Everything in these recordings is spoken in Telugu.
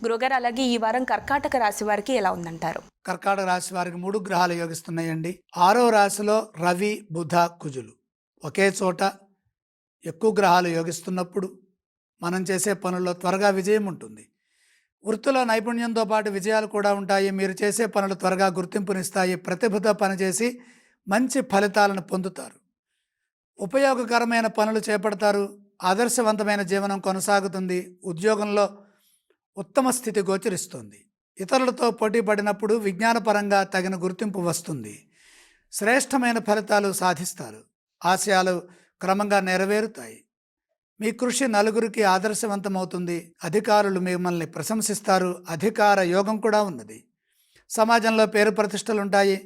గురుగారు, అలాగే ఈ వారం కర్కాటక రాశి వారికి ఎలా ఉందంటారు? కర్కాటక రాశి వారికి 3 గ్రహాలు యోగిస్తున్నాయండి. 6వ రాశిలో రవి, బుధ, కుజులు. ఒకే చోట ఎక్కువ గ్రహాలు యోగిస్తున్నప్పుడు మనం చేసే పనుల్లో త్వరగా విజయం ఉంటుంది. వృత్తిలో నైపుణ్యంతో పాటు విజయాలు కూడా ఉంటాయి. మీరు చేసే పనులు త్వరగా గుర్తింపునిస్తాయి. ప్రతిభతో పనిచేసి మంచి ఫలితాలను పొందుతారు. ఉపయోగకరమైన పనులు చేపడతారు. ఆదర్శవంతమైన జీవనం కొనసాగుతుంది. ఉద్యోగంలో ఉత్తమ స్థితి గోచరిస్తుంది. ఇతరులతో పోటీ పడినప్పుడు విజ్ఞానపరంగా తగిన గుర్తింపు వస్తుంది. శ్రేష్టమైన ఫలితాలు సాధిస్తారు. ఆశయాలు క్రమంగా నెరవేరుతాయి. మీ కృషి నలుగురికి ఆదర్శవంతమవుతుంది. అధికారులు మిమ్మల్ని ప్రశంసిస్తారు. అధికార యోగం కూడా ఉన్నది. సమాజంలో పేరు ప్రతిష్టలుంటాయి.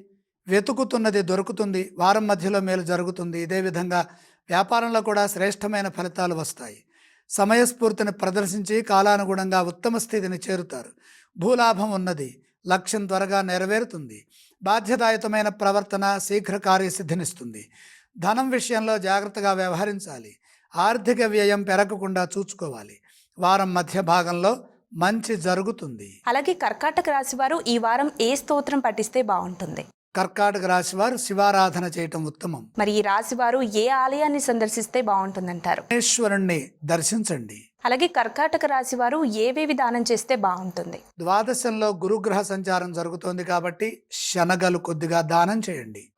వెతుకుతున్నది దొరుకుతుంది. వారం మధ్యలో మేలు జరుగుతుంది. ఇదే విధంగా వ్యాపారంలో కూడా శ్రేష్టమైన ఫలితాలు వస్తాయి. సమయస్ఫూర్తిని ప్రదర్శించి కాలానుగుణంగా ఉత్తమ స్థితిని చేరుతారు. భూలాభం ఉన్నది. లక్ష్యం త్వరగా నెరవేరుతుంది. బాధ్యతాయుతమైన ప్రవర్తన శీఘ్ర కార్యసిద్ధినిస్తుంది. ధనం విషయంలో జాగ్రత్తగా వ్యవహరించాలి. ఆర్థిక వ్యయం పెరగకుండా చూసుకోవాలి. వారం మధ్య భాగంలో మంచి జరుగుతుంది. అలాగే కర్కాటక రాశి వారు ఈ వారం ఏ స్తోత్రం పఠిస్తే బాగుంటుంది? కర్కాటక రాశి వారు శివారాధన చేయటం ఉత్తమం. మరి ఈ రాశి వారు ఏ ఆలయాన్ని సందర్శిస్తే బాగుంటుందంటారు? ఈశ్వరుణ్ణి దర్శించండి. అలాగే కర్కాటక రాశి వారు ఏవేవి దానం చేస్తే బాగుంటుంది? ద్వాదశంలో గురుగ్రహ సంచారం జరుగుతోంది కాబట్టి శనగలు కొద్దిగా దానం చేయండి.